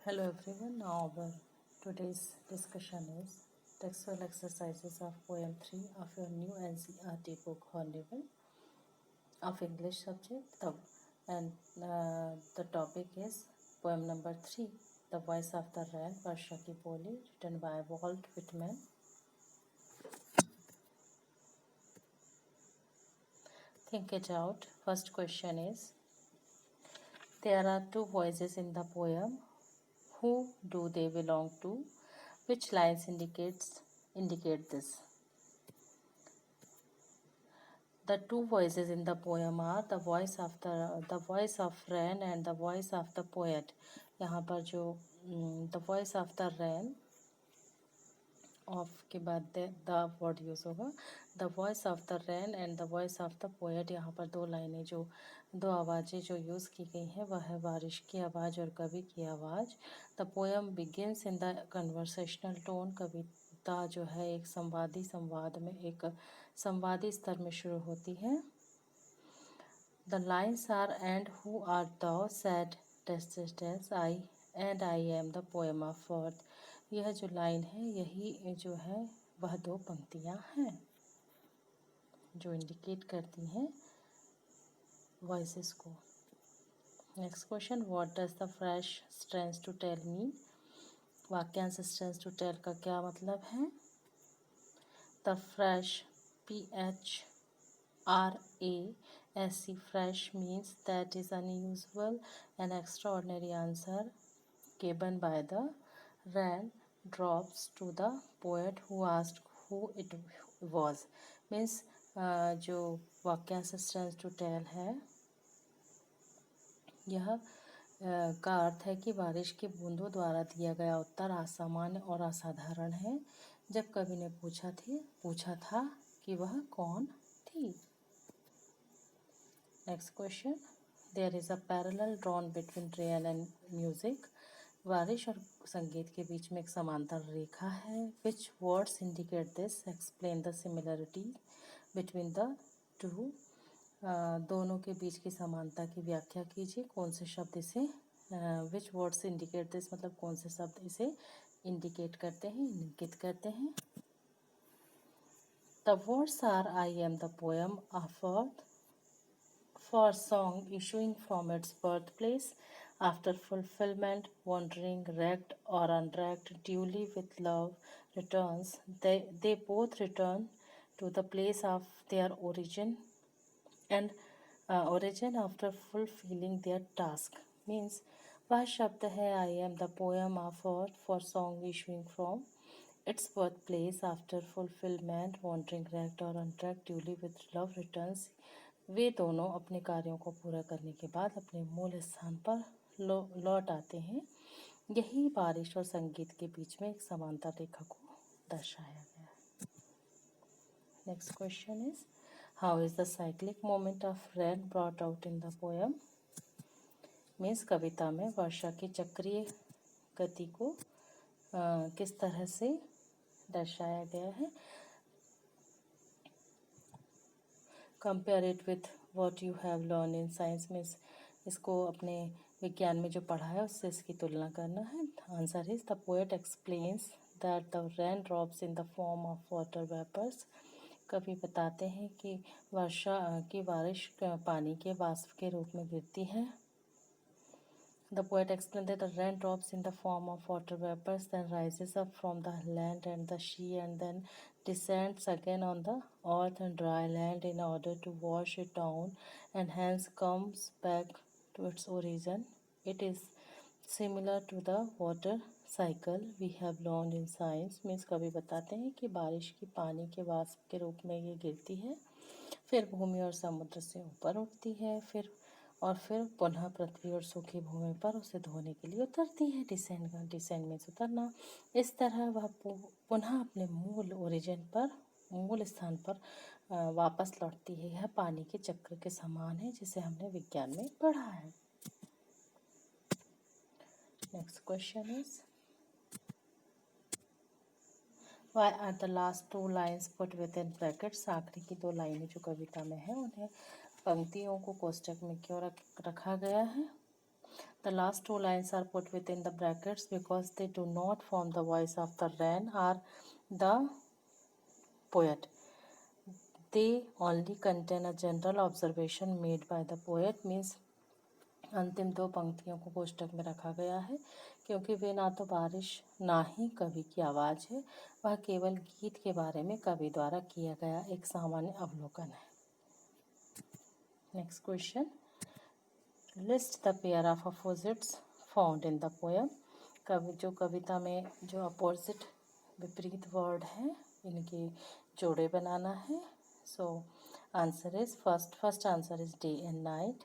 Hello everyone. Now our today's discussion is textual exercises of poem 3 of your new NCERT book Hornival of English subject. The topic is poem number 3, The Voice of the Rain, Varsha Ki Boli, written by Walt Whitman. Think it out. First question is, there are two voices in the poem. Who do they belong to? Which lines indicate this? The two voices in the poem are the voice of rain and the voice of the poet. यहाँ पर जो the voice of the rain of के बाद the word use होगा, the voice of the rain and the voice of the poet. यहाँ पर दो लाइनें जो दो आवाज़ें जो यूज़ की गई हैं वह है बारिश की आवाज़ और कवि की आवाज़. The poem begins in the conversational tone. कविता जो है एक संवाद में एक संवादी स्तर में शुरू होती है. The lines are, and who art thou, said Tacitus, I am the poem of earth. यह जो लाइन है यही जो है वह दो पंक्तियाँ हैं जो इंडिकेट करती हैं वॉइसेस को. Next question, what does the phrase strength to tell mean? वाक्यांश स्ट्रेंथ टू टेल का क्या मतलब है? The phrase PHRASC fresh means that is unusual and extraordinary answer given by the rain drops to the poet who asked who it was. Means जो वाक्यांश strength to tell है यह का अर्थ है कि बारिश की बूंदों द्वारा दिया गया उत्तर असामान्य और असाधारण है जब कवि ने पूछा था कि वह कौन थी. Next question, there is a parallel drawn between rain and music. बारिश और संगीत के बीच में एक समांतर रेखा है. विच words indicate this? Explain the similarity between the two. दोनों के बीच की समानता की व्याख्या कीजिए. कौन से शब्द इसे विच वर्ड्स इंडिकेट दिस मतलब कौन से शब्द इसे इंडिकेट करते हैं, इंगित करते हैं. The words are I am the poem of earth, for song issuing from its birthplace, after fulfillment, wandering, wrecked or unwrecked, duly with love returns. They both return to the place of their origin and origin after fulfilling their task. Means वह शब्द है I am the poem of earth, for song issuing from its birthplace, after fulfillment, wandering, wrecked or unwrecked, duly with love returns. वे दोनों अपने कार्यों को पूरा करने के बाद अपने मूल स्थान पर लौट आते हैं. यही बारिश और संगीत के बीच में एक समांतर रेखा को दर्शाया गया है. Next question is, how is the cyclic moment of rain brought out in the poem? Means कविता में वर्षा की चक्रीय गति को किस तरह से दर्शाया गया है. Compare it with what you have learn in science. में इसको अपने विज्ञान में जो पढ़ा है उससे इसकी तुलना करना है. Answer is the poet explains that the rain drops in the form of water vapours. कवि बताते हैं कि वर्षा की बारिश पानी के वाष्प के रूप में गिरती है. The poet explained that the rain drops in the form of water vapors, then rises up from the land and the sea, and then descends again on the earth and dry land in order to wash it down, and hence comes back to its origin. It is similar to the water cycle we have learned in science. Means कवि बताते हैं कि बारिश की पानी के वाष्प के रूप में ये गिरती है, फिर भूमि और समुद्र से ऊपर उठती है, फिर पुनः पृथ्वी और सूखी भूमि पर उसे धोने के लिए उतरती है. डिसेंड में उतरना. इस तरह वह पुनः अपने मूल स्थान पर वापस लौटती है. यह पानी के चक्र के समान है जिसे हमने विज्ञान में पढ़ा है. Next question is, Why are the last two lines put within brackets? आखिरी की दो लाइनें जो कविता में है उन्हें पंक्तियों को कोष्टक में क्यों रखा गया है. The last two lines are put within the brackets because they do not form the voice of the rain or the poet. They only contain a general observation made by the poet. Means अंतिम दो पंक्तियों को कोष्टक में रखा गया है क्योंकि वे ना तो बारिश ना ही कवि की आवाज़ है, वह केवल गीत के बारे में कवि द्वारा किया गया एक सामान्य अवलोकन है। Next question, list the pair of opposites found in the poem. जो कविता में जो अपोजिट विपरीत वर्ड हैं इनके जोड़े बनाना है। So answer is first answer is day and night,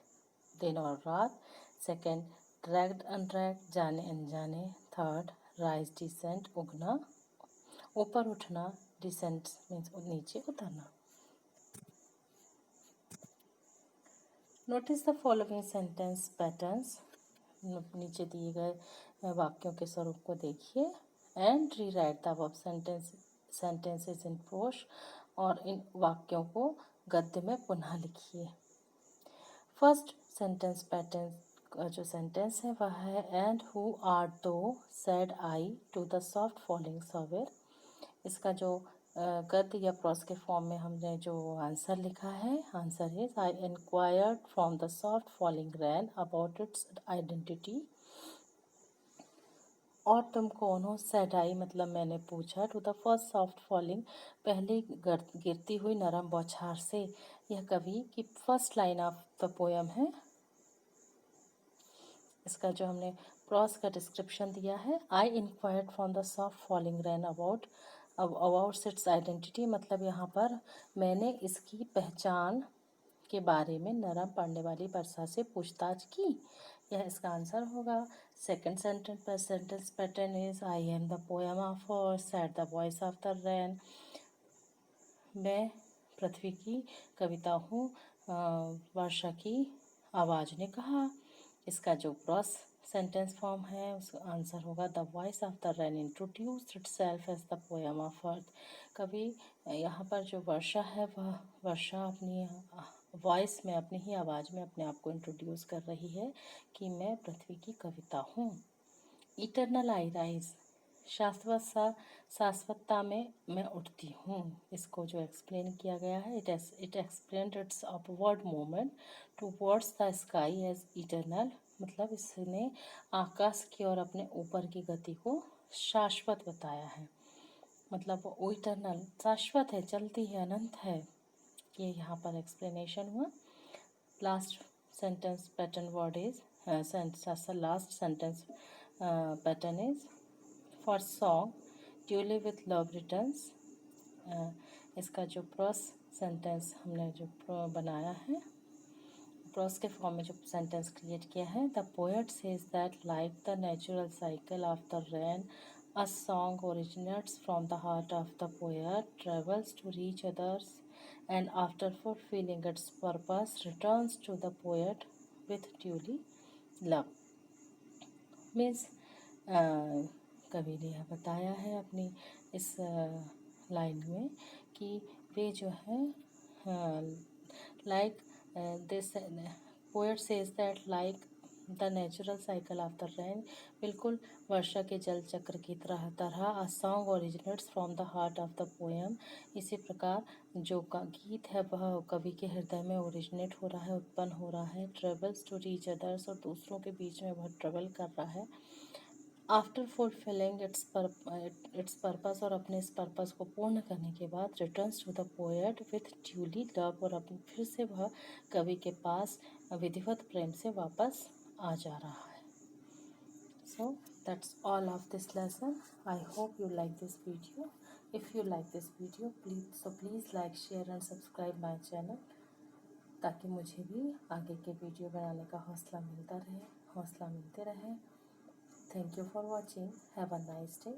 दिन और रात। सेकेंड, ड्रैग्ड अनड्रैग्ड, जाने अनजाने। थर्ड, राइज डिसेंट, उगना ऊपर उठना। डिसेंट मीन्स नीचे उतरना। Notice the following sentence patterns. नीचे दिए गए वाक्यों के स्वरूप को देखिए। And re right the above sentences in prose, और इन वाक्यों को गद्य में पुनः लिखिए। फर्स्ट सेंटेंस पैटर्न का जो सेंटेंस है वह है and who art thou said I to the soft falling shower. इसका जो गद्य या प्रोज के फॉर्म में हमने जो आंसर लिखा है, answer is I inquired from the soft falling rain about its identity. और तुम कौन हो, सेड आई मतलब मैंने पूछा, to the first soft falling पहली गिरती हुई नरम बौछार से। यह कवि की first line of the poem है। इसका जो हमने प्रोज का डिस्क्रिप्शन दिया है, I inquired from the soft falling rain about its identity, मतलब यहाँ पर मैंने इसकी पहचान के बारे में नरम पड़ने वाली वर्षा से पूछताछ की। यह इसका आंसर होगा। Second sentence pattern is I am the poem of earth said the voice of the rain. मैं पृथ्वी की कविता हूँ, वर्षा की आवाज़ ने कहा। इसका जो प्रोज सेंटेंस फॉर्म है उसका आंसर होगा the voice of the rain introduced itself as the poem of earth. कवि यहाँ पर जो वर्षा है वह वर्षा अपनी वॉइस में, अपनी ही आवाज़ में अपने आप को इंट्रोड्यूस कर रही है कि मैं पृथ्वी की कविता हूँ। इटरनल आई राइज, शाश्वतता में मैं उठती हूँ। इसको जो एक्सप्लेन किया गया है, it explained its upward movement towards the sky as eternal, मतलब इसने आकाश की ओर अपने ऊपर की गति को शाश्वत बताया है। मतलब वो इटरनल शाश्वत है, चलती है, अनंत है। ये यहाँ पर एक्सप्लेनेशन हुआ। Last sentence pattern word is last sentence pattern is for song duly with love returns. इसका जो प्रोस सेंटेंस हमने जो बनाया है, प्रोस के फॉर्म में जो सेंटेंस क्रिएट किया है, the poet says that like the natural cycle of the rain a song originates from the heart of the poet, travels to reach others, and after fulfilling its purpose returns to the poet with duly love. Means कवि ने यह बताया है अपनी इस line में कि वे जो है like this poet says that like the natural cycle of the rain, बिल्कुल वर्षा के जल चक्र की तरह a song originates from the heart of the poem. इसी प्रकार जो गीत है वह कवि के हृदय में ओरिजिनेट हो रहा है, उत्पन्न हो रहा है। ट्रेवल्स टू रीच अदर्स, और दूसरों के बीच में वह ट्रेवल कर रहा है। आफ्टर फुलफिलिंग इट्स पर्पस, और अपने इस पर्पस को पूर्ण करने के बाद returns to the poet with duly love, और अपने फिर से वह कवि के पास विधिवत प्रेम से वापस आ जा रहा है। So that's all of this lesson. I hope you like this video. If you like this video please like, share and subscribe my channel, ताकि मुझे भी आगे के वीडियो बनाने का हौसला मिलते रहे। Thank you for watching. Have a nice day.